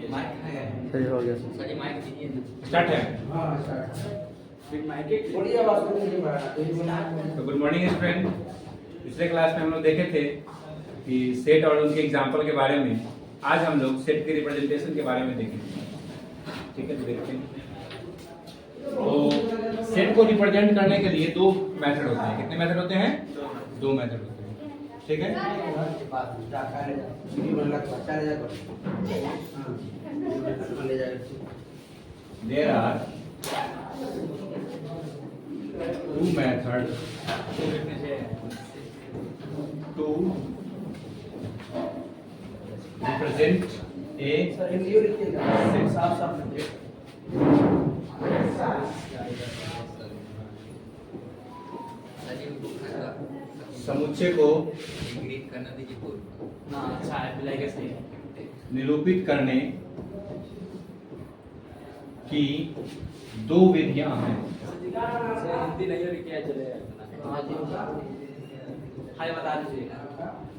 सही हो गया स्टार्ट है। तो गुड मॉर्निंग स्टूडेंट। पिछले क्लास में हम लोग देखे थे कि सेट और उनके एग्जाम्पल के बारे में। आज हम लोग सेट के रिप्रेजेंटेशन के बारे में देखेंगे। ठीक है, तो देखते हैं। तो सेट को रिप्रेजेंट करने के लिए दो मेथड होते हैं। कितने मेथड होते हैं? दो मेथड होते हैं। ठीक है, there are two methods to represent a समुच्चय को निरूपित करने की दो विधियां हैं।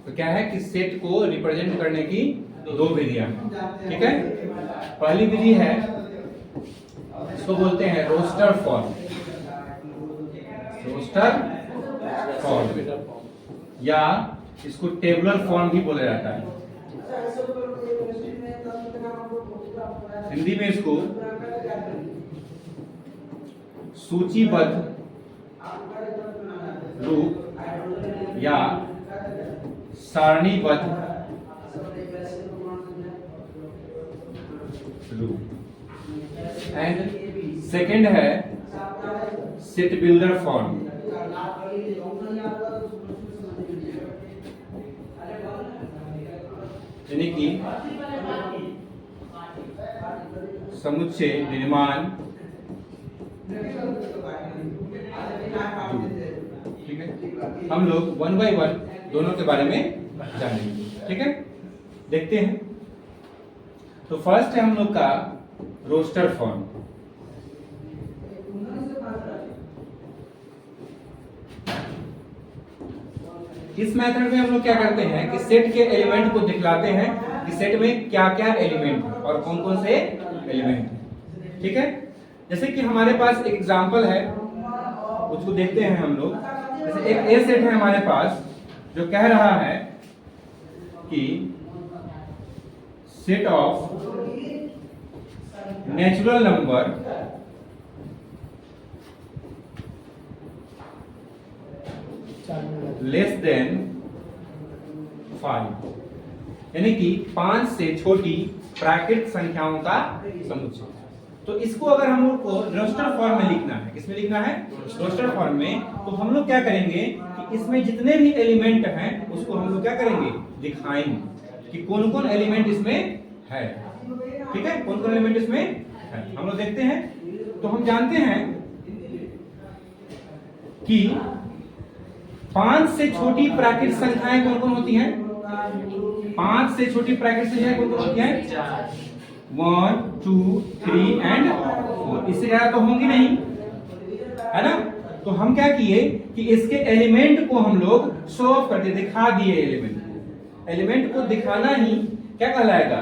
तो क्या है कि सेट को रिप्रेजेंट करने की दो विधियां हैं। ठीक है, पहली विधि है, इसको बोलते हैं रोस्टर फॉर्म। रोस्टर फॉर्म या इसको टेबुलर फॉर्म भी बोला जाता है। हिंदी में इसको सूचीबद्ध रूप या सारणीबद्ध रूप। एंड सेकंड है सेट बिल्डर फॉर्म। यानी कि समुच्चय निर्माण। ठीक है, हम लोग वन बाय वन दोनों के बारे में जानेंगे। ठीक है, देखते हैं। तो फर्स्ट है हम लोग का रोस्टर फॉर्म। इस मेथड में हम लोग क्या करते हैं कि सेट के एलिमेंट को दिखलाते हैं कि सेट में क्या क्या एलिमेंट है और कौन कौन से एलिमेंट है। ठीक है, जैसे कि हमारे पास एक एग्जांपल है, उसको देखते हैं हम लोग। जैसे एक ए सेट है हमारे पास जो कह रहा है कि set of natural number less than 5, यानी कि 5 से छोटी प्राकृत संख्याओं का समुच्चय। तो इसको अगर हम लोग को रोस्टर फॉर्म में लिखना है, किसमें लिखना है? रोस्टर फॉर्म में। तो हम लोग क्या करेंगे कि इसमें जितने भी एलिमेंट हैं उसको हम लोग क्या करेंगे? दिखाएंगे कि कौन कौन एलिमेंट इसमें है। ठीक है, कौन कौन एलिमेंट इसमें है हम लोग देखते हैं। तो हम जानते हैं कि 5 से छोटी प्राकृत संख्याएं कौन कौन होती हैं? 5 से छोटी प्राकृत संख्याएं कौन कौन होती हैं? 1, 2, 3 एंड 4। इससे ज्यादा तो होंगी नहीं, है ना? तो हम क्या किए कि इसके एलिमेंट को हम लोग शो ऑफ करके दिखा दिए। एलिमेंट को दिखाना ही क्या कहलाएगा?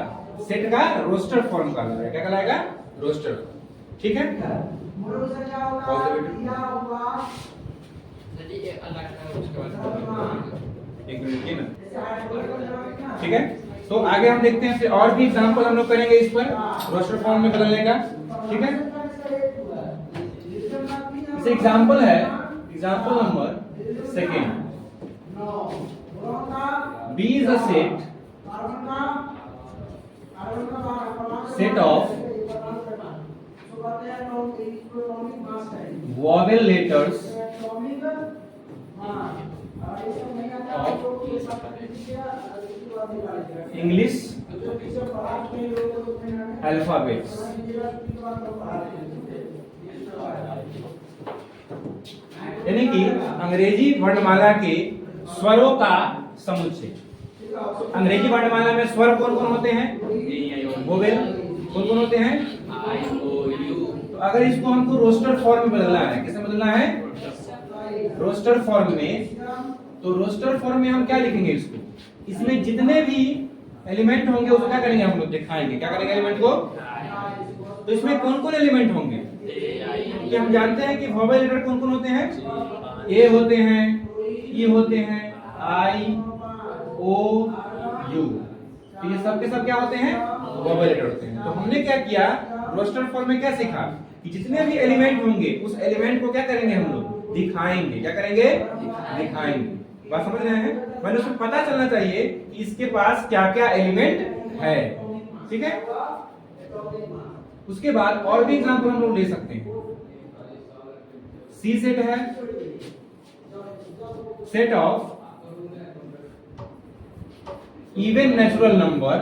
सेट का रोस्टर फॉर्म कहलाएगा। क्या कहलाएगा? रोस्टर। ठीक है, एक मिनट ना। ठीक है, तो आगे हम देखते हैं। फिर और भी एग्जांपल हम लोग करेंगे इस पर रोस्टर फॉर्म में बदलने का। ठीक है, इसे एग्जांपल है, example number second. B is a set of vowel letters English alphabets। यानी कि अंग्रेजी वर्णमाला के स्वरों का समुच्चय। अंग्रेजी वर्णमाला में स्वर कौन कौन होते हैं? वोवेल कौन कौन होते हैं? तो अगर इसको हमको रोस्टर फॉर्म में बदलना है, किसमें बदलना है? रोस्टर फॉर्म में। तो रोस्टर फॉर्म में हम क्या लिखेंगे इसको? इसमें जितने भी एलिमेंट होंगे उसको क्या करेंगे हम लोग, दिखाएंगे। क्या करेंगे एलिमेंट को? तो इसमें कौन कौन एलिमेंट होंगे? कि हम जानते हैं कि वोवेल लेटर कौन कौन होते हैं? ए होते हैं, ई होते हैं, आई, ओ, यू। तो ये सब के सब क्या होते हैं? वोवेल लेटर होते हैं। तो हमने क्या किया, रोस्टर फॉर्म में क्या सीखा कि जितने भी एलिमेंट होंगे उस एलिमेंट को क्या करेंगे हम लोग, दिखाएंगे। क्या करेंगे? दिखाएंगे। बात समझ रहे हैं? मतलब उसको पता चलना चाहिए कि इसके पास क्या क्या एलिमेंट है। ठीक है। उसके बाद और भी एग्जांपल हम लोग ले सकते हैं। सी सेट है, set of even natural number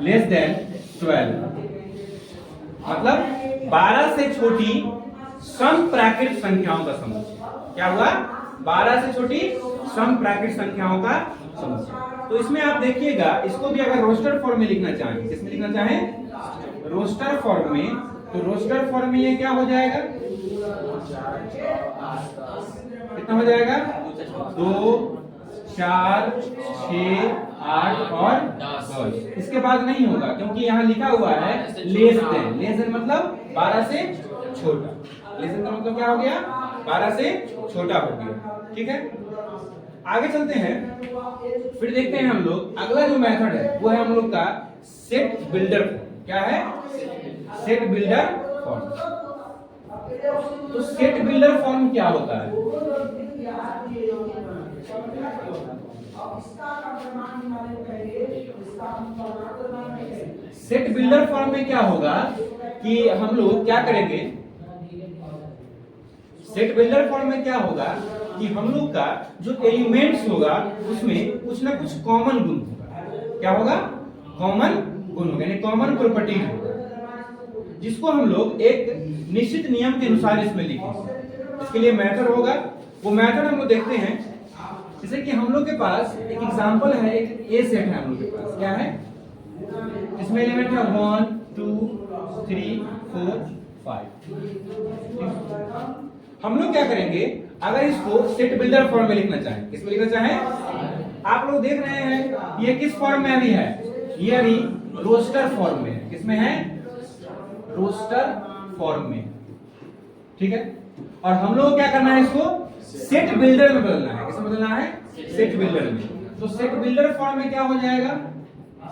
less than 12, मतलब 12 से छोटी सम प्राकृत संख्याओं का समूह। क्या हुआ? 12 से छोटी सम प्राकृत संख्याओं का समूह। तो इसमें आप देखिएगा, इसको भी अगर रोस्टर फॉर्म में लिखना चाहें, किसमें लिखना चाहें? रोस्टर फॉर्म में। तो रोस्टर फॉर्म में ये क्या हो जाएगा? कितना हो जाएगा? 2, 4, 6, 8 और 10। इसके बाद नहीं होगा क्योंकि यहाँ लिखा हुआ है लेस देन। लेस देन मतलब 12 से छोटा। लेस देन का मतलब क्या हो गया? 12 से छोटा हो गया। ठीक है, आगे चलते हैं। फिर देखते हैं हम लोग अगला जो मेथड है वो है हम लोग का सेट बिल्डर फॉर्म। क्या है? Set builder form. तो सेट बिल्डर फॉर्म क्या होता है? सेट बिल्डर फॉर्म में क्या होगा कि हम लोग क्या करेंगे, सेट बिल्डर फॉर्म में क्या होगा कि हम लोग का जो एलिमेंट्स होगा उसमें कुछ ना कुछ कॉमन गुण होगा। क्या होगा? कॉमन गुण होगा, यानी कॉमन प्रॉपर्टी होगा, जिसको हम लोग एक निश्चित नियम के अनुसार इसमें लिखेंगे। इसके लिए मेथड होगा, वो मेथड हम लोग देखते हैं। जैसे कि हम लोग के पास एक एग्जांपल है, एक ए सेट है हम लोग के पास। क्या है? इसमें एलिमेंट है 1, 2, 3, 4, 5। हम लोग क्या करेंगे, अगर इसको सेट बिल्डर फॉर्म में लिखना चाहें, किसमें लिखना चाहें? आप लोग देख रहे हैं ये किस फॉर्म में अभी है? ये अभी रोस्टर फॉर्म में है। किसमें है? रोस्टर फॉर्म में। ठीक है, और हम लोग क्या करना है, इसको सेट बिल्डर में बदलना है। किसमें बदलना है? सेट बिल्डर में। तो सेट बिल्डर फॉर्म में क्या हो जाएगा?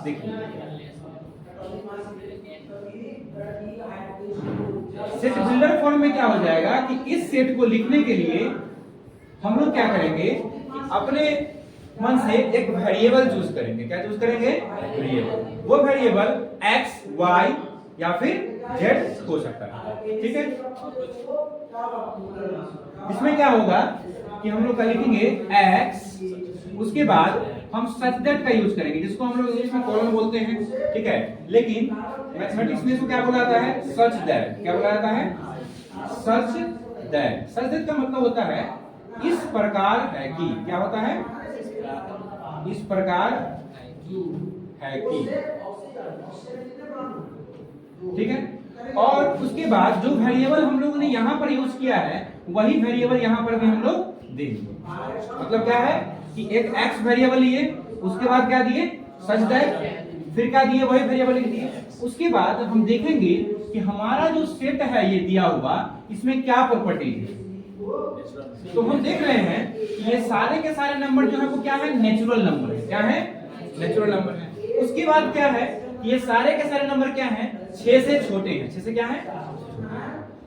देखिए, सेट बिल्डर फॉर्म में क्या हो जाएगा कि इस सेट को लिखने के लिए हम लोग क्या करेंगे कि अपने मन से एक वेरिएबल चूज करेंगे। क्या चूज करेंगे? वेरिएबल। वो वेरिएबल x, y या फिर z हो सकता है। ठीक है, इसमें क्या होगा कि हम लोग का लिखेंगे x, उसके बाद हम सच दैट का यूज करेंगे, जिसको हम लोग इंग्लिश में कॉलन बोलते हैं। ठीक है, लेकिन मैथमेटिक्स में इसको क्या बोला जाता है? Such that. क्या बोला जाता है? Such that. सच दैट का मतलब होता है इस प्रकार है कि। क्या होता है? इस प्रकार है कि। ठीक है, और उसके बाद जो वेरिएबल हम लोगों ने यहाँ पर यूज किया है वही वेरिएबल यहाँ पर भी हम लोग देंगे। मतलब क्या है कि एक x वेरिएबल लिए, उसके बाद क्या दिए? Such that. फिर क्या दिए? वही वेरिएबल लिख दिए। उसके बाद हम देखेंगे कि हमारा जो सेट है ये दिया हुआ, इसमें क्या प्रॉपर्टी है। तो हम देख रहे हैं कि ये सारे के सारे नंबर जो है वो क्या है? नेचुरल नंबर है। क्या है? नेचुरल नंबर है। उसके बाद क्या है, ये सारे के सारे नंबर क्या हैं? 6 से छोटे हैं। 6 से क्या है?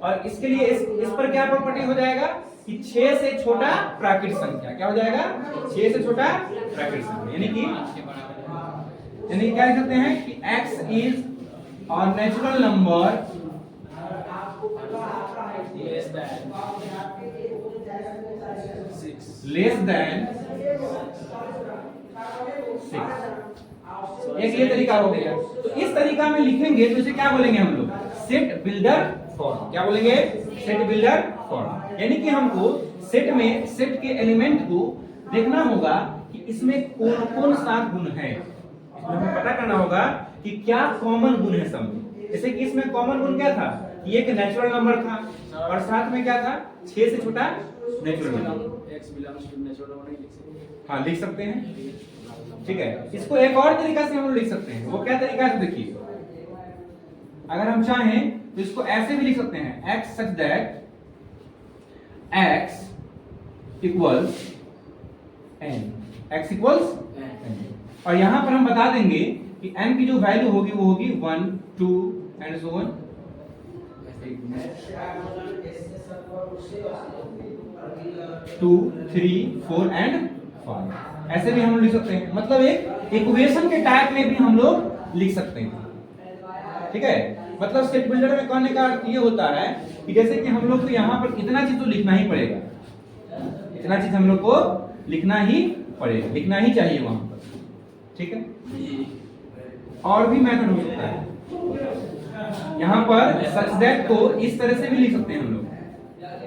और इसके लिए इस पर क्या प्रॉपर्टी हो जाएगा कि 6 से छोटा प्राकृत संख्या। क्या हो जाएगा? 6 से छोटा प्राकृत संख्या। यानी क्या लिख सकते हैं कि x is a natural number less than 6। एक ये तरीका हो गया। तो इस तरीका में लिखेंगे तो इसे क्या बोलेंगे हम लोग? Set builder form. क्या बोलेंगे? Set builder form. यानी कि हमको सेट में सेट के एलिमेंट को देखना होगा कि इसमें कौन कौन सा गुण है। इसमें हमें पता करना होगा कि क्या कॉमन गुण है सब में। जैसे कि इसमें कॉमन गुण क्या था? ये एक नेचुरल नंबर था और साथ में क्या था 6 से छोटा natural number. x belongs to natural number लिख सकते हैं। हाँ लिख सकते हैं, ठीक है। इसको एक और तरीका से हम लोग लिख सकते हैं, वो क्या तरीका है देखिए, अगर हम चाहें तो इसको ऐसे भी लिख सकते हैं x such that x equals n, x equals n, और यहां पर हम बता देंगे कि n की जो वैल्यू होगी वो होगी 1 2 एंड सो ऑन, 2 3 4 एंड 5, ऐसे भी हम लोग लिख सकते हैं। मतलब एक इक्वेशन के टाइप में भी हम लोग लिख सकते हैं, ठीक है। मतलब सेट बिल्डर में कहने का अर्थ ये होता है कि जैसे कि हम लोग को यहाँ पर इतना चीज तो लिखना ही पड़ेगा, इतना चीज हम लोग को लिखना ही पड़ेगा, लिखना ही चाहिए वहां पर, ठीक है। और भी मेथड हो सकता है, यहाँ पर सच दैट को इस तरह से भी लिख सकते हैं हम लोग,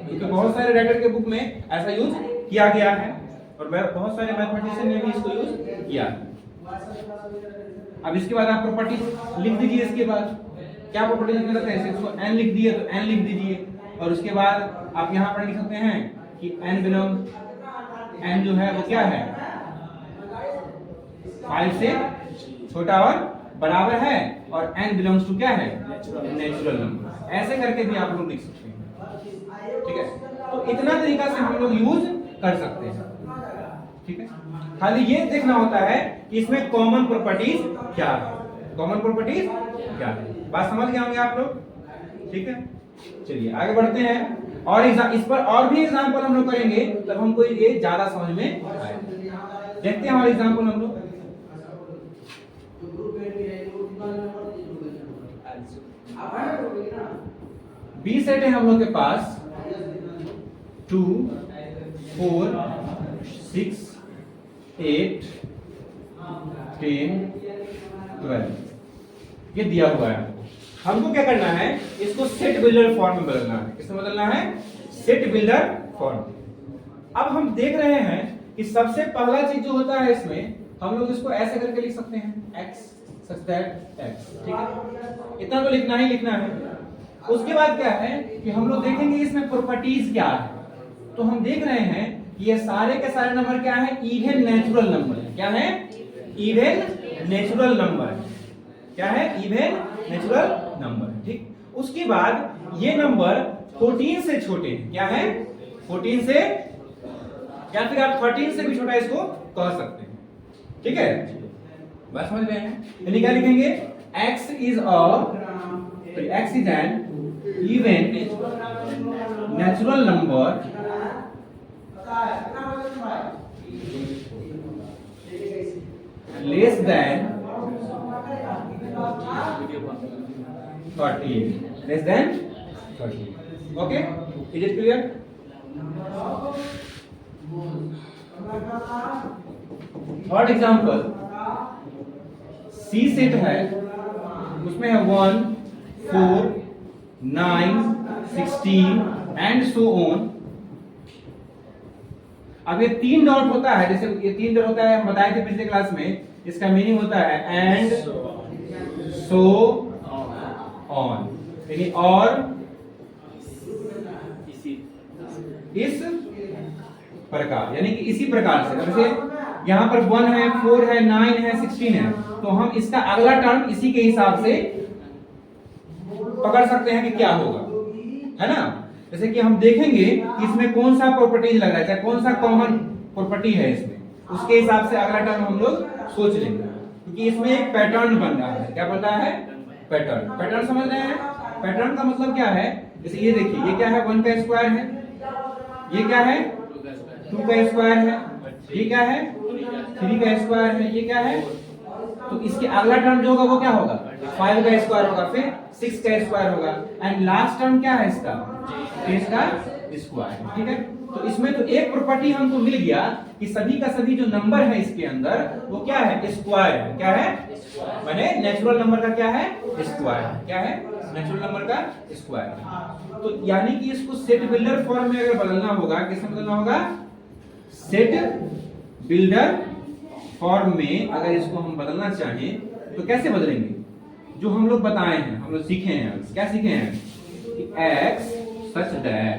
क्योंकि बहुत सारे राइटर के बुक में ऐसा यूज किया गया है और बहुत सारे मैथमेटिशियन ने भी इसको यूज किया है। अब इसके बाद आप प्रॉपर्टी लिख दीजिए, इसके बाद क्या प्रॉपर्टी लिखना रहता है, इसको n लिख दिए तो n लिख दीजिए, और उसके बाद आप यहाँ पर लिख सकते हैं कि n बिलोंग, n जो है वो क्या है 5 से छोटा और बराबर है, और n बिलोंग्स टू क्या है नेचुरल नंबर, ऐसे करके भी आप लोग लिख सकते हैं, ठीक है। तो इतना तरीका से हम लोग यूज कर सकते हैं, ठीक है। खाली ये देखना होता है कि इसमें कॉमन प्रॉपर्टीज क्या है, कॉमन प्रॉपर्टीज क्या है, बात समझ गए होंगे आप लोग, ठीक है। चलिए आगे बढ़ते हैं, और इस पर और भी एग्जांपल हम लोग करेंगे, तब हमको ये ज्यादा समझ में आएगा। देखते हैं हमारे एग्जांपल हम लोग। बी सेट है हम लोग के पास 2 4 6 8 10 12 ये दिया हुआ है। हमको क्या करना है, इसको सेट बिल्डर फॉर्म में बदलना है। किसमें बदलना है, सेट बिल्डर फॉर्म। अब हम देख रहे हैं कि सबसे पहला चीज जो होता है इसमें, हम लोग इसको ऐसे करके लिख सकते हैं x such that x, ठीक है, इतना तो लिखना ही लिखना है। उसके बाद क्या है कि हम लोग देखेंगे इसमें प्रॉपर्टीज क्या है, तो हम देख रहे हैं कि ये सारे के सारे नंबर क्या है, इवन नेचुरल नंबर है। क्या है, इवन नेचुरल नंबर है। क्या है, इवन नेचुरल नंबर, ठीक। उसके बाद ये नंबर 14 से छोटे हैं, क्या है 14 से, या फिर आप 13 से भी छोटा इसको कह सकते हैं, ठीक है। बस समझ रहे हैं, यानी क्या लिखेंगे, x is an even natural number less than 13, less than 13. Okay, is it clear? Third example, C set है, उसमें है 1 4 9 16 एंड सो ऑन। अब ये 3 डॉट होता है, जैसे ये 3 डॉट होता है, हम बताए थे पिछले क्लास में, इसका मीनिंग होता है एंड सो ऑन, यानी और इस प्रकार, यानी कि इसी प्रकार से। जैसे यहाँ पर 1 है 4 है 9 है 16 है, तो हम इसका अगला टर्म इसी के हिसाब से पकड़ सकते हैं कि क्या होगा, है ना। जैसे कि हम देखेंगे कि इसमें कौन सा प्रॉपर्टीज लग रहा है, चाहे कौन सा कॉमन प्रॉपर्टी है इसमें, उसके हिसाब से अगला टर्म हम लोग सोच लेंगे, क्योंकि इसमें एक पैटर्न बन रहा है। क्या बन रहा है, पैटर्न। पैटर्न समझ रहे हैं, पैटर्न का मतलब क्या है, जैसे ये देखिए, ये क्या है 1 का स्क्वायर है, ये क्या है 2 का स्क्वायर है, ये क्या है 3 का स्क्वायर है, ये क्या है, तो इसके अगला टर्म जो होगा वो क्या होगा 5 का स्क्वायर होगा, फिर 6 का स्क्वायर होगा, एंड लास्ट टर्म क्या है इसका 10 का स्क्वायर, ठीक है। तो इसमें तो एक प्रॉपर्टी हमको मिल गया कि सभी का सभी जो नंबर है इसके अंदर वो क्या है, स्क्वायर है। क्या है, माने नेचुरल नंबर का क्या है, स्क्वायर। क्या है, नेचुरल नंबर का स्क्वायर। तो यानी कि इसको सेट बिल्डर फॉर्म में अगर बदलना होगा, किसमें बदलना होगा, सेट बिल्डर फॉर्म में अगर इसको हम बदलना चाहें तो कैसे बदलेंगे, जो हम लोग बताए हैं, हम लोग सीखे हैं। क्या सीखे हैं, कि x सच दैट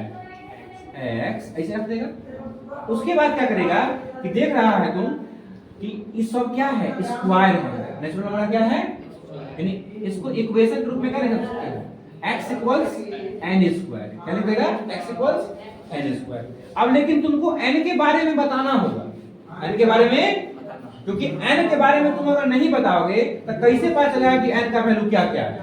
x ऐसे रख देगा। उसके बाद क्या करेगा कि देख रहा है तुम कि इस सब क्या है, स्क्वायर है, नेचुरल नंबर क्या है, यानी इसको इक्वेशन के रूप में क्या लिख सकते हैं, x इक्वल्स n स्क्वायर। क्या लिख देगा, x इक्वल्स n स्क्वायर। अब लेकिन तुमको n के बारे में बताना होगा, n के बारे में, क्योंकि n के बारे में तुम अगर नहीं बताओगे तो कैसे पता चलेगा कि n का वैल्यू क्या क्या है,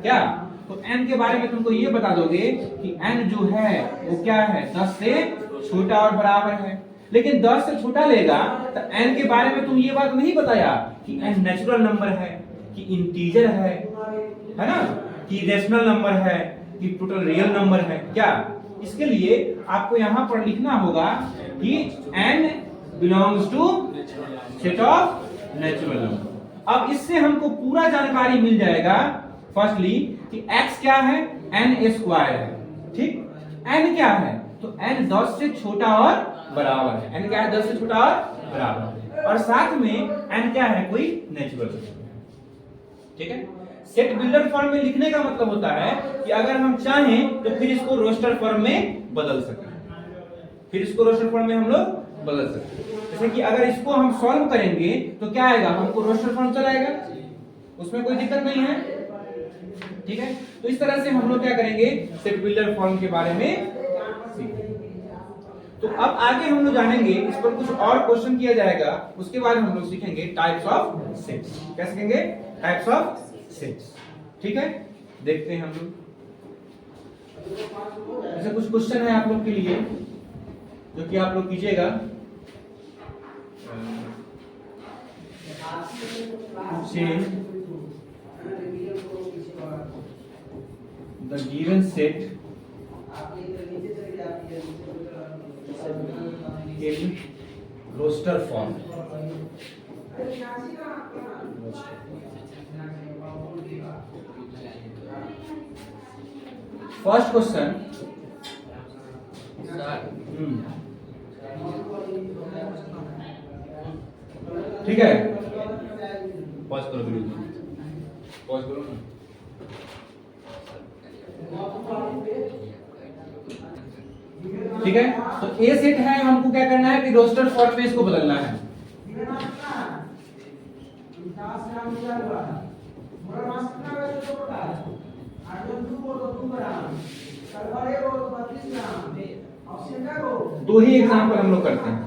क्या? तो n के बारे में तुमको ये बता दोगे कि n जो है वो क्या है, 10 से छोटा और बराबर है। लेकिन 10 से छोटा लेगा तो n के बारे में तुम ये बात नहीं बताया कि n नेचुरल नंबर है, कि इंटीजर है ना, कि रेशनल नंबर है, कि टोटल रियल नंबर है, क्या? इसके लिए आपको यहां पर लिखना होगा कि n belongs to set of natural number. अब इससे हमको पूरा जानकारी मिल जाएगा फर्स्टली कि x क्या है, n स्क्वायर है, ठीक। n क्या है, तो n 10 से छोटा और बराबर है, n क्या है, 10 से छोटा और बराबर है, और साथ में n क्या है, कोई नेचुरल नंबर, ठीक है। सेट बिल्डर फॉर्म में लिखने का मतलब होता है कि अगर हम चाहें तो फिर इसको रोस्टर फॉर्म में बदल सकें, फिर इसको रोस्टर फॉर्म में हम लोग बदल सकते हैं। जैसे कि अगर इसको हम सॉल्व करेंगे तो क्या आएगा, हमको रोस्टर फॉर्म चलाएगा, उसमें कोई दिक्कत नहीं है, ठीक है। तो इस तरह से हम लोग क्या करेंगे, सेट बिल्डर फॉर्म के बारे में सीखेंगे। तो अब आगे हम लोग जानेंगे, इस पर कुछ और क्वेश्चन किया जाएगा, उसके बाद हम लोग सीखेंगे टाइप्स ऑफ सेट्स। क्या सीखेंगे, टाइप्स ऑफ सेट्स, ठीक है। देखते हैं हम लोग, ऐसे कुछ क्वेश्चन है आप लोग के लिए जो कि आप लोग कीजिएगा। The given set in roster form. First question. ठीक है, पॉज करो वीडियो, पॉज करो ना। ठीक है, तो ए सेट है, हमको क्या करना है कि रोस्टर फॉर्म में इसको बदलना है। दो ही एग्जाम्पल हम लोग करते हैं।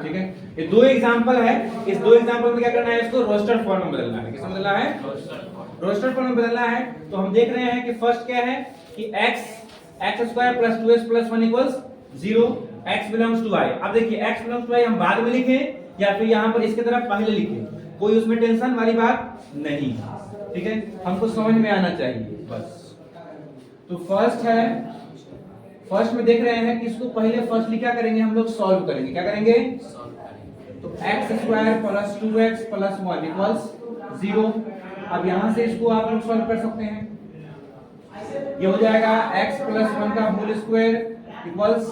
ठीक है, ये दो एग्जांपल है, इस दो एग्जांपल में क्या करना है, इसको रोस्टर फॉर्म में बदलना है। किसमें बदलना है, रोस्टर फॉर्म में बदलना है। तो हम देख रहे हैं कि फर्स्ट क्या है कि x square plus 2x plus 1 equals 0, x belongs to i। अब देखिए x बिलोंग्स टू i हम बाद में लिखें या फिर यहाँ पर इसके तरफ पहले लिखें, कोई उसमें टेंशन वाली बात नहीं, ठीक है, हमको समझ में आना चाहिए बस। तो फर्स्ट है, फर्स्ट में देख रहे हैं कि इसको पहले फर्स्टली क्या करेंगे, हम लोग सॉल्व करेंगे। क्या करेंगे, तो x square plus 2x plus 1 equals 0। अब यहां से इसको आप लोग सॉल्व कर सकते हैं, ये हो जाएगा x प्लस 1 का होल स्क्वायर इक्वल्स,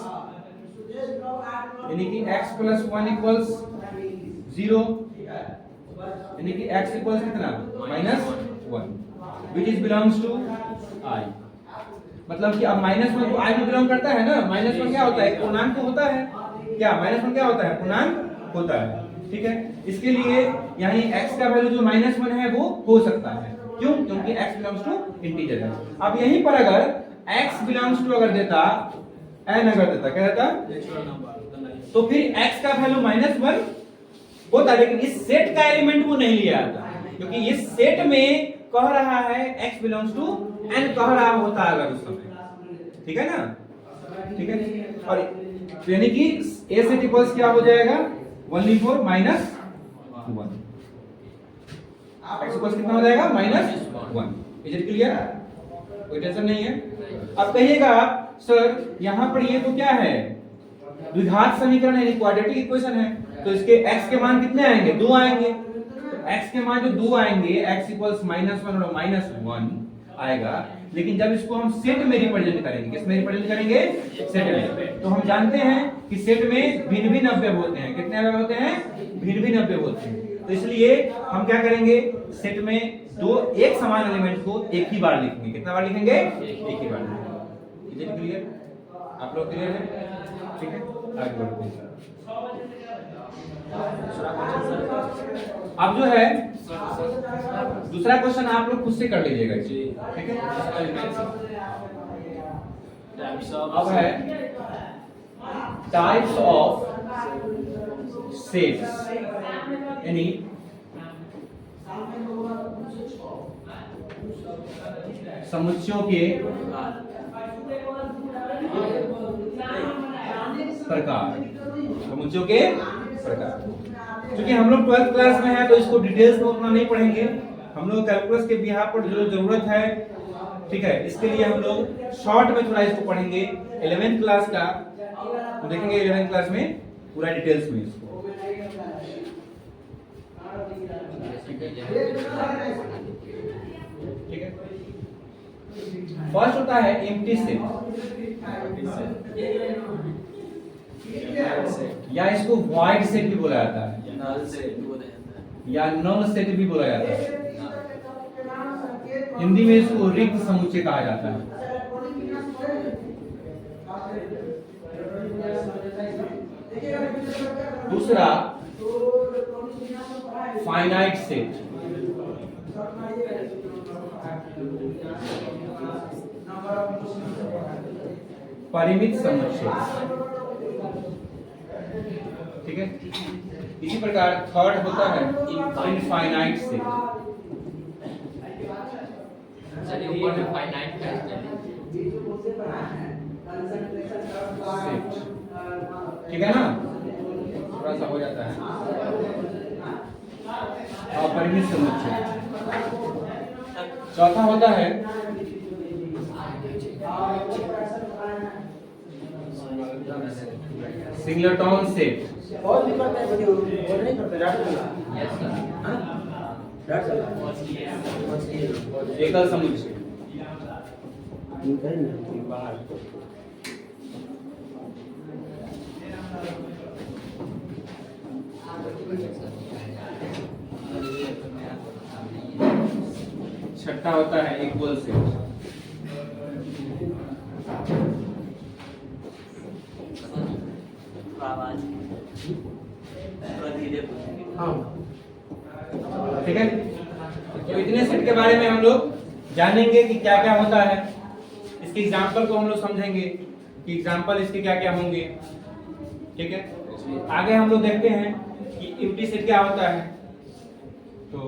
यानी कि x प्लस 1 इक्वल्स 0, यानी कि x इक्वल्स कितना, -1 which is belongs to i। मतलब कि अब -1 तो i में बिलोंग करता है ना, -1 क्या होता है, पूर्णांक होता है, क्या -1 क्या होता है, पूर्णांक होता है, ठीक है। इसके लिए यहाँ x का वैल्यू जो -1 है वो हो सकता है, क्यों, क्योंकि x बिलोंग्स टू इंटीजर है। अब यहीं पर अगर x बिलोंग्स टू अगर देता n अगर देता, क्या देता, तो फिर x का वैल्यू -1 होता, लेकिन इस सेट का एलिमेंट वो नहीं लिया आता, क्योंकि इस सेट में कह रहा है x बिलोंग्स टू n कह रहा होता अगर उस समय, ठीक है ना, ठीक है। और यानी कि a सेट इक्वल्स क्या हो जाएगा, 1/4 -1, x इक्वल्स कितना हो जाएगा, -1। इज इट क्लियर, कोई टेंशन नहीं है। अब कहिएगा सर यहाँ पर ये तो क्या है, द्विघात समीकरण है, क्वाड्रेटिक इक्वेशन है, तो इसके x के मान कितने आएंगे, 2 आएंगे। तो x के मान जो 2 आएंगे, x इक्वल्स -1 और -1 आएगा, लेकिन जब इसको हम सेट में रिप्रेजेंट करेंगे, किस में रिप्रेजेंट करेंगे? सेट में। तो हम जानते हैं कि सेट में भिन्न भिन्न अवयव होते हैं। कितने अवयव होते हैं? भिन्न भिन्न अवयव होते हैं। तो इसलिए हम क्या करेंगे, सेट में दो एक समान एलिमेंट को एक ही बार लिखेंगे। कितना बार लिखेंगे? एक ही बार लिखेंगे। Is it clear? आप लोग क्लियर है? ठीक है, आगे बढ़ते हैं। अब जो है दूसरा क्वेश्चन आप लोग खुद से कर लीजिएगा, ठीक है? अब है टाइप्स ऑफ सेट्स, यानी समुच्चयों के प्रकार। समुच्चयों के प्रकार, क्योंकि हम लोग 12th क्लास में है तो इसको डिटेल्स में उतना नहीं पढ़ेंगे। हम लोग कैलकुलस के बिहार पर जो जरूरत है, ठीक है, इसके लिए हम लोग शॉर्ट में थोड़ा इसको पढ़ेंगे। 11th क्लास का तो देखेंगे 11th क्लास में पूरा डिटेल्स में इसको। ठीक है, फर्स्ट होता है एम्प्टी सेट, या इसको वॉइड सेट भी बोला जाता है, या नल सेट भी बोला जाता है। हिंदी में इसको रिक्त समुच्चय कहा जाता है। दूसरा फाइनाइट सेट, परिमित समुच्चय। ठीक है, इसी प्रकार थर्ड होता है इनफाइनाइट सेट। चलिए ऊपर में फाइनाइट है, ठीक है ना, थोड़ा सा हो जाता है। अपरिमित समुच्चय। चौथा होता है सिंगलेटन सेट। एकल समुच्चय। छठा होता है इक्वल सेट। ठीक है, तो इतने सेट के बारे में हम लोग जानेंगे कि क्या क्या होता है। इसके एग्जाम्पल को हम लोग समझेंगे कि एग्जाम्पल इसके क्या क्या होंगे। ठीक है, आगे हम लोग देखते हैं कि एम्प्टी सेट क्या होता है। तो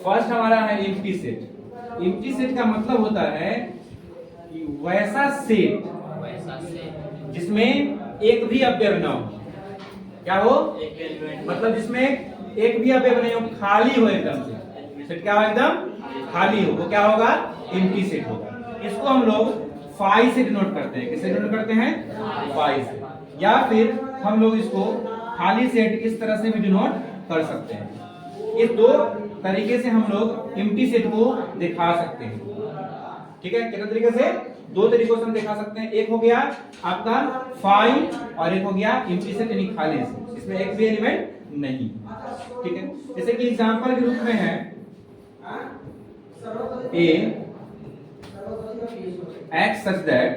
फर्स्ट हमारा है एम्प्टी सेट। एम्प्टी सेट का मतलब होता है कि वैसा सेट जिसमें एक भी अवयव न हो। क्या हो? मतलब जिसमें एक भी अवयव नहीं हो, खाली हो एकदम से। सेट क्या हो? एकदम खाली हो, वो क्या होगा? एम्प्टी सेट होगा। इसको हम लोग फाई से डिनोट करते हैं। किससे डिनोट करते हैं? फाई से। या फिर हम लोग इसको खाली सेट इस तरह से भी डिनोट कर सकते हैं। ये दो तरीके से हम लोग एम्प्टी सेट को दिखा सकते हैं। ठीक है, कितने तरीके से? दो तरीकों से हम दिखा सकते हैं। एक हो गया आपका फाई और एक हो गया एम्प्टी सेट, यानी खाली सेट, इसमें एक भी एलिमेंट नहीं। ठीक है, जैसे कि एग्जांपल के रूप में है ए x such that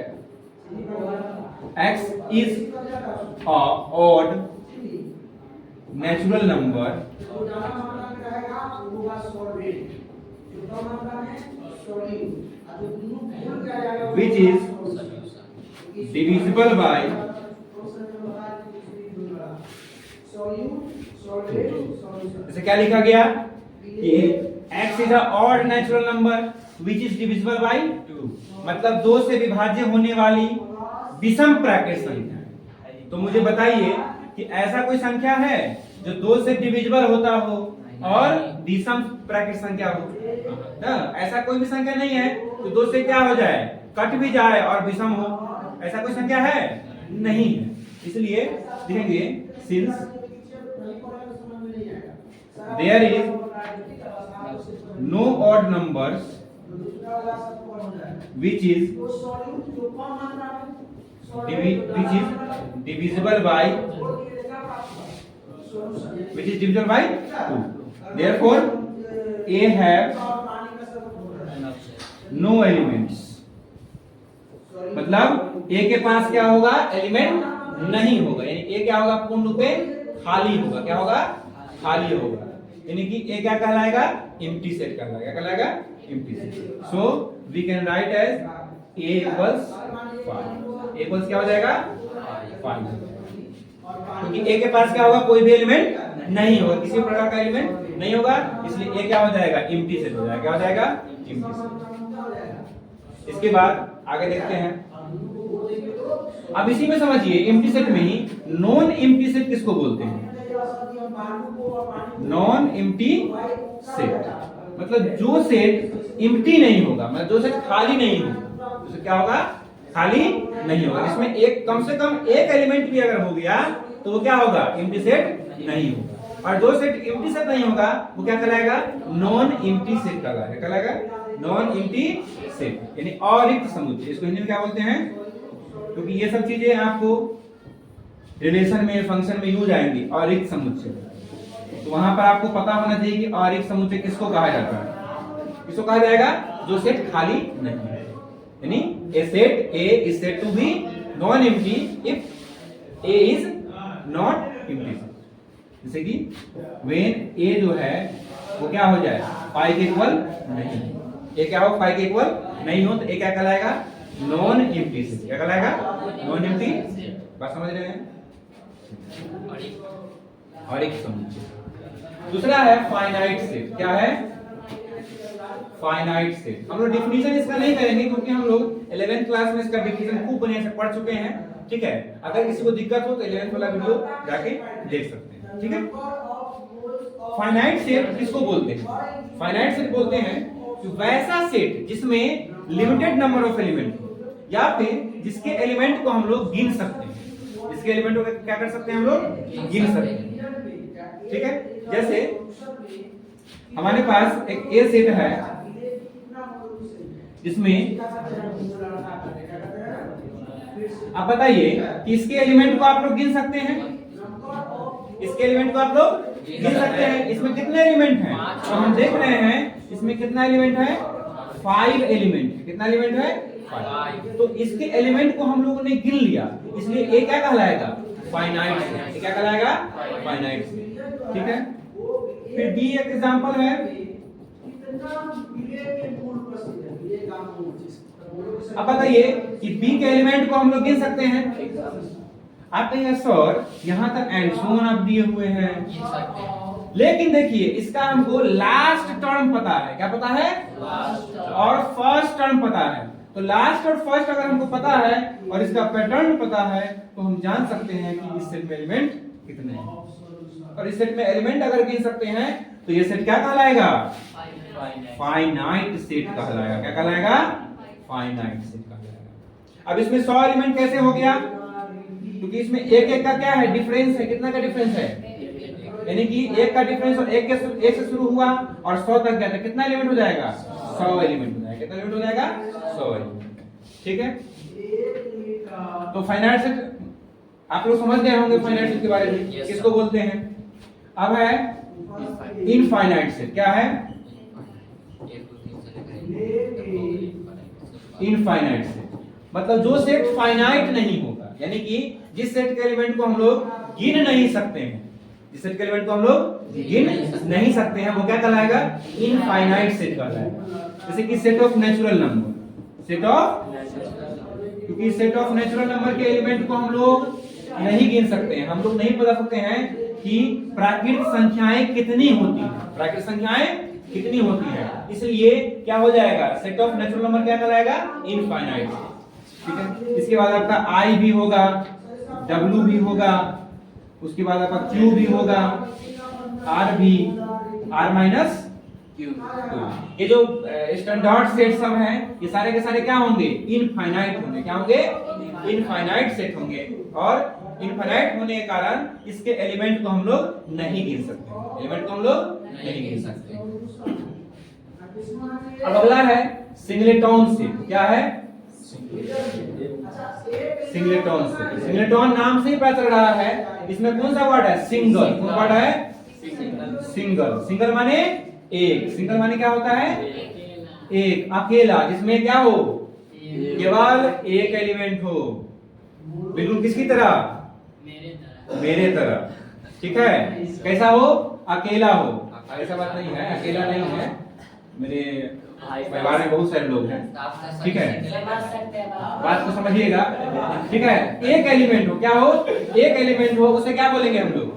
x is a odd natural number which is divisible by जैसे क्या लिखा गया कि x is a odd natural number which is divisible by 2, मतलब 2 से विभाज्य होने वाली विषम प्राकृत संख्या। तो मुझे बताइए कि ऐसा कोई संख्या है जो 2 से डिविजिबल होता हो और विषम प्राकृत संख्या हो? ना, ऐसा कोई भी संख्या नहीं है जो 2 से क्या हो जाए, कट भी जाए और विषम हो। ऐसा कोई संख्या है? नहीं है। इसलिए देखेंगे since there is no odd numbers which is divisible by 2. Therefore A have no elements. मतलब A के पास क्या होगा? एलिमेंट नहीं होगा, यानी A क्या होगा? पूर्ण रूप से खाली होगा। क्या होगा? खाली होगा, यानी कि A क्या कहलाएगा? एम्प्टी सेट कहलाएगा। क्या कहलाएगा? Empty set. So we can write as A equals 5. A equals क्या हो जाएगा? 5, क्योंकि A के पास क्या होगा? कोई भी एलिमेंट नहीं होगा, किसी प्रकार का एलिमेंट नहीं होगा, इसलिए A क्या हो जाएगा? एम्प्टी सेट हो जाएगा। क्या हो जाएगा? Empty set. इसके बाद आगे देखते हैं। अब इसी में समझिए, एम्प्टी सेट में ही नॉन एम्प्टी सेट किसको बोलते हैं? नॉन एम्प्टी सेट मतलब जो सेट एम्प्टी नहीं होगा, मतलब जो सेट खाली नहीं होगा, तो क्या होगा? खाली नहीं होगा। इसमें एक कम से कम एक एलिमेंट भी अगर हो गया तो वो क्या होगा? एम्प्टी सेट नहीं होगा। और जो सेट एम्प्टी सेट नहीं होगा वो क्या कहलाएगा? नॉन एम्प्टी सेट कहलाएगा। क्या कहलाएगा? नॉन एम्प्टी सेट, यानी अरिक्त समुच्चय। इसको हिंदी में क्या बोलते हैं? क्योंकि ये सब चीजें आपको रिलेशन में, फंक्शन में यूज आएंगी। अरिक्त समुच्चय, तो वहां पर आपको पता होना चाहिए कि अरिक्त समुच्चय किसको कहा जाता है। किसको कहा जाएगा? जो सेट खाली नहीं है, यानी a set A is said to be non-empty if A is not empty. जैसे कि when A जो है वो क्या हो जाए? 5 के इक्वल नहीं। A क्या हो? 5 के इक्वल नहीं हो तो A क्या कहलाएगा? Non empty set. क्या कहलाएगा? Non empty. बात समझ रहे हैं? और एक समुच्चय। दूसरा है फाइनाइट सेट। क्या है? Finite set. हम लोग डिफिनीशन इसका नहीं करेंगे क्योंकि हम लोग 11th क्लास में इसका डिफिनीशन खूब बढ़िया से पढ़ चुके हैं। ठीक है, अगर किसी को दिक्कत हो तो 11th वाला वीडियो जाके देख सकते हैं। ठीक है, फाइनाइट सेट किसको बोलते हैं? फाइनाइट सेट बोलते हैं कि वैसा सेट जिसमें लिमिटेड नंबर ऑफ एलिमेंट हो, या फिर जिसके एलिमेंट को हम लोग गिन सकते हैं। जिसके एलिमेंट को क्या कर सकते हैं? हम लोग गिन सकते हैं। ठीक है, जैसे हमारे पास एक ए सेट है जिसमें आप बताइए कि इसके एलिमेंट को आप लोग गिन सकते हैं? इसके एलिमेंट को आप लोग गिन सकते हैं? इसमें कितने एलिमेंट हैं? तो हम देख रहे हैं इसमें कितना एलिमेंट है? 5 एलिमेंट है। कितना एलिमेंट है? 5। तो इसके एलिमेंट को हम लोगों ने गिन लिया, इसलिए ए क्या कहलाएगा? Finite set. क्या कहलाएगा? Finite set. ठीक है, फिर बी एक एग्जांपल है। अब बताइए कि बी के एलिमेंट को हम लोग गिन सकते हैं? आप कहेंगे सर यहां तक एंड सो ऑन आप दिए हुए हैं, लेकिन देखिए इसका हमको लास्ट टर्म पता है। क्या पता है? और फर्स्ट टर्म पता है। तो लास्ट और फर्स्ट अगर हमको पता है और इसका पैटर्न पता है तो हम जान सकते हैं कि इस सेट में एलिमेंट कितने हैं। और इस सेट में एलिमेंट अगर गिन सकते हैं तो ये सेट क्या कहलाएगा? फाइनाइट सेट कहलाएगा। क्या कहलाएगा? फाइनाइट सेट कहलाएगा। अब इसमें 100 एलिमेंट कैसे हो गया? क्योंकि इसमें एक एक का क्या है? डिफरेंस है। कितना का डिफरेंस है? यानी कि एक का डिफरेंस और एक से शुरू हुआ और 100 तक गया तो कितना एलिमेंट हो जाएगा? 100 एलिमेंट हो जाएगा। कितना एलिमेंट हो जाएगा? 100 एलिमेंट। ठीक है, तो फाइनाइट सेट आप लोग समझ गए होंगे फाइनाइट सेट के बारे में। किसको बोलते हैं? अब है इनफाइनाइट सेट। क्या है? इनफाइनाइट सेट मतलब जो सेट फाइनाइट नहीं होगा, यानी कि जिस सेट के एलिमेंट को हम लोग गिन नहीं सकते हैं। जिस सेट के एलिमेंट को हम लोग गिन नहीं सकते हैं वो क्या कहलाएगा? इनफाइनाइट सेट कहलाएगा। जैसे कि set of natural number. Set of, क्योंकि सेट ऑफ नेचुरल नंबर के एलिमेंट को हम लोग नहीं गिन सकते हैं। हम लोग नहीं बता सकते हैं कि प्राकृतिक संख्याएं कितनी होती हैं। प्राकृतिक संख्याएं कितनी होती है, इसलिए क्या हो जाएगा? सेट ऑफ नेचुरल नंबर क्या कहलाएगा? इनफाइनाइट। ठीक है, इसके बाद आपका आई भी होगा, डब्ल्यू भी होगा, उसके बाद आपका क्यू भी होगा, आर भी, आर माइनस क्यू। ये जो स्टैंडर्ड सेट सब हैं ये सारे के सारे क्या होंगे? इनफाइनाइट होंगे। क्या होंगे? इनफाइनाइट सेट होंगे। और इनफाइनाइट होने के कारण इसके एलिमेंट को हम लोग नहीं गिन सकते। एलिमेंट को हम लोग नहीं गिन सकते। अब अगला है सिंगलेटॉन सेट। क्या है? सिंगलेटॉन सेट। सिंगलेटॉन नाम से ही पता चल रहा है इसमें कौन सा वर्ड है? सिंगल। कौन वर्ड है? सिंगल। सिंगल माने एक। सिंगल माने क्या होता है? एक, अकेला, जिसमें क्या हो? केवल एक एलिमेंट हो। बिल्कुल किसकी तरह? मेरे तरह। ठीक है, कैसा हो? अकेला हो। ऐसा बात नहीं है, अकेला नहीं है, मेरे परिवार में बहुत सारे लोग हैं। ठीक है, बात को समझिएगा। ठीक है, एक एलिमेंट हो, क्या हो? एक एलिमेंट हो, उसे क्या बोलेंगे हम लोग?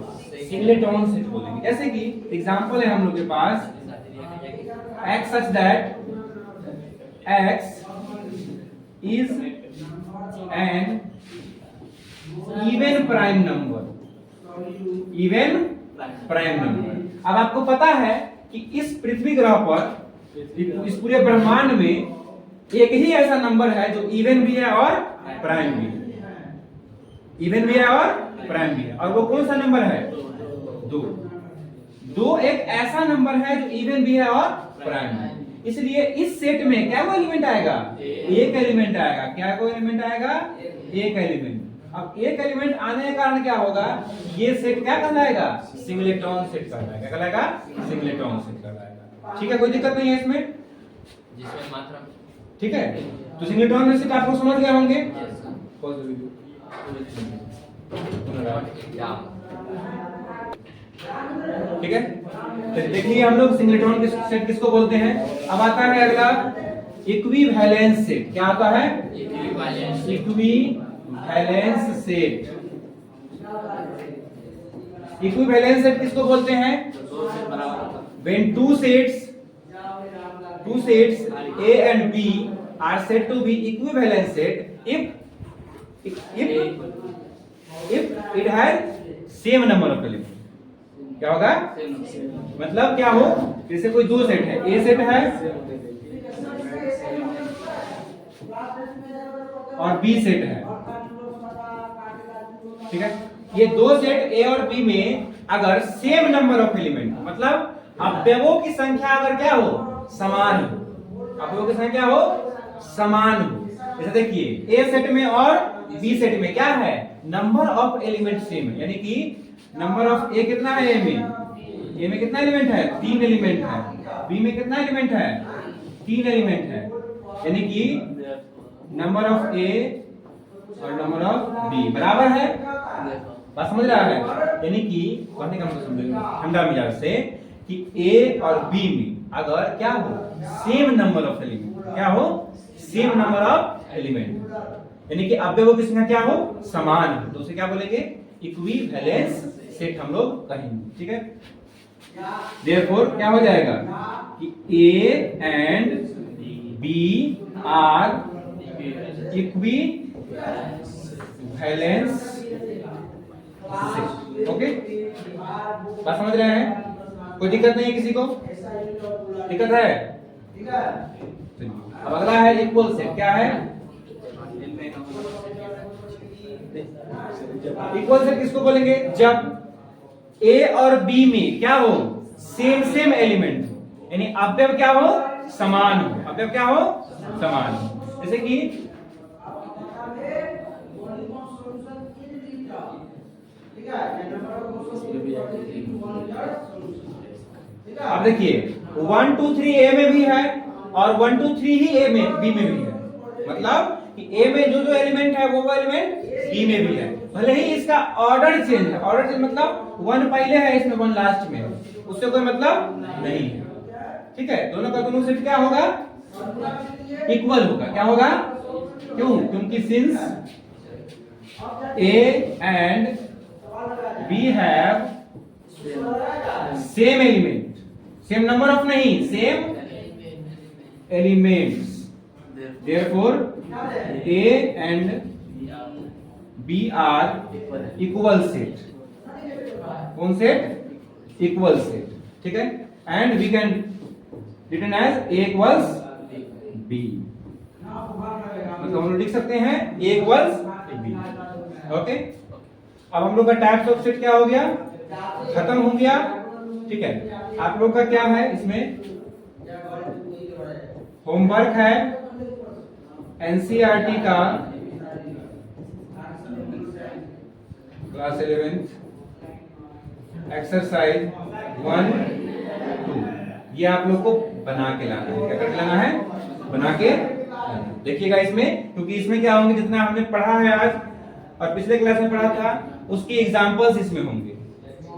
सिंगलेटॉन सेट बोलेंगे। जैसे कि एग्जांपल है हम लोग के पास x such that x is an even prime number। Even prime number. अब आपको पता है कि इस पृथ्वी ग्रह पर, इस पूरे ब्रह्मांड में एक ही ऐसा नंबर है जो इवन भी है और प्राइम भी है। इवन भी है और प्राइम भी है, और वो कौन सा नंबर है? दो। दो एक ऐसा नंबर है जो इवन भी है और प्राइम है। इसलिए इस सेट में क्या वो एलिमेंट आएगा? एक एलिमेंट आएगा। क्या कोई एलिमेंट आएगा? एक एलिमेंट। अब एक एलिमेंट आने के कारण क्या होगा? ये सेट क्या कहलाएगा? सिंगलेटॉन सेट कहलाएगा। क्या कहलाएगा? सिंगलेटॉन सेट कहलाएगा। ठीक है, कोई दिक्कत नहीं है इसमें, जिसमें मात्रा। ठीक है, तो सिंगलेटॉन सेट आप लोग समझ गए होंगे। ठीक है, तो देखिए हम लोग सिंगलेटॉन सेट किसको बोलते हैं। अब आता है अगला इक्विवेलेंस सेट। क्या आता है? Equivalence set. इक्विवेलेंस सेट किसको बोलते हैं? When two sets A and B are said to be equivalent set if it has same number of elements। क्या होगा? मतलब क्या हो? जैसे कोई दो सेट है, A सेट है और B सेट है। ठीक है, ये दो सेट A और B में अगर सेम नंबर ऑफ एलिमेंट, मतलब अवयवों की संख्या अगर क्या हो? समान हो। अवयवों की संख्या हो समान हो। जैसे देखिए A सेट में और B सेट में क्या है? नंबर ऑफ एलिमेंट सेम है। यानी कि नंबर ऑफ A कितना है? A में कितना एलिमेंट है? 3 एलिमेंट है। B में कितना एलिमेंट है? 3 एलिमेंट है। यानी कि नंबर ऑफ A और नंबर ऑफ B बराबर है। बात समझ रहा है? यानी कि कहने का मतलब समझेंगे ठंडा मिजाज से कि A और B में अगर क्या हो? Same number of element. क्या हो? सेम नंबर ऑफ एलिमेंट, यानी कि अवयवों की संख्या क्या हो? समान हो, तो उसे क्या बोलेंगे? इक्विवेलेंस सेट हम लोग कहेंगे। ठीक है, देयरफॉर क्या हो जाएगा कि A and B are equivalence set. Okay, बात समझ रहे हैं? कोई दिक्कत नहीं है किसी को? दिक्कत है? अब अगला है इक्वल सेट। क्या है? इक्वल सेट किसको बोलेंगे? जब A और B में क्या हो? सेम एलिमेंट हो, यानी अवयव क्या हो? समान हो। अवयव क्या हो? समान हो। जैसे कि अब देखिए 1 2 3 A में भी है और 1 2 3 ही A में B में भी है। मतलब कि A में जो एलिमेंट है वो एलिमेंट B में भी है, भले ही इसका ऑर्डर चेंज है। ऑर्डर चेंज मतलब 1 पहले है इसमें, 1 लास्ट में है, उससे कोई मतलब नहीं है। ठीक है, दोनों का दोनों सेट क्या होगा? इक्वल होगा। क्या होगा? क्यों? क्योंकि since A and B have same element, same number of नहीं, same elements, therefore A and B are equal set। कौन सेट? Equal set. ठीक है, and we can written as A equals B। मतलब हम लोग लिख सकते हैं A equals B। ओके, अब हम लोग का टाइप्स ऑफ सेट क्या हो गया? खत्म हो गया। ठीक है, आप लोग का क्या है इसमें? होमवर्क है एनसीईआरटी का क्लास 11 एक्सरसाइज 1, 2 ये आप लोग को बना के लाना है। क्या करके लाना है? बना के देखिएगा इसमें, क्योंकि इसमें क्या होंगे, जितना हमने पढ़ा है आज और पिछले क्लास में पढ़ा था उसकी एग्जांपल्स इसमें होंगे।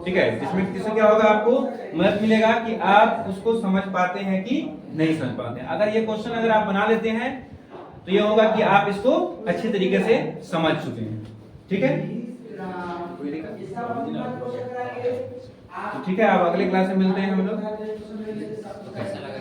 ठीक है, जिसमें क्या होगा, आपको मदद मिलेगा कि आप उसको समझ पाते हैं कि नहीं समझ पाते हैं। अगर ये क्वेश्चन अगर आप बना लेते हैं तो ये होगा कि आप इसको अच्छे तरीके से समझ चुके हैं। ठीक है, तो ठीक है, आप अगले क्लास में मिलते हैं हम लोग। कैसा लगा?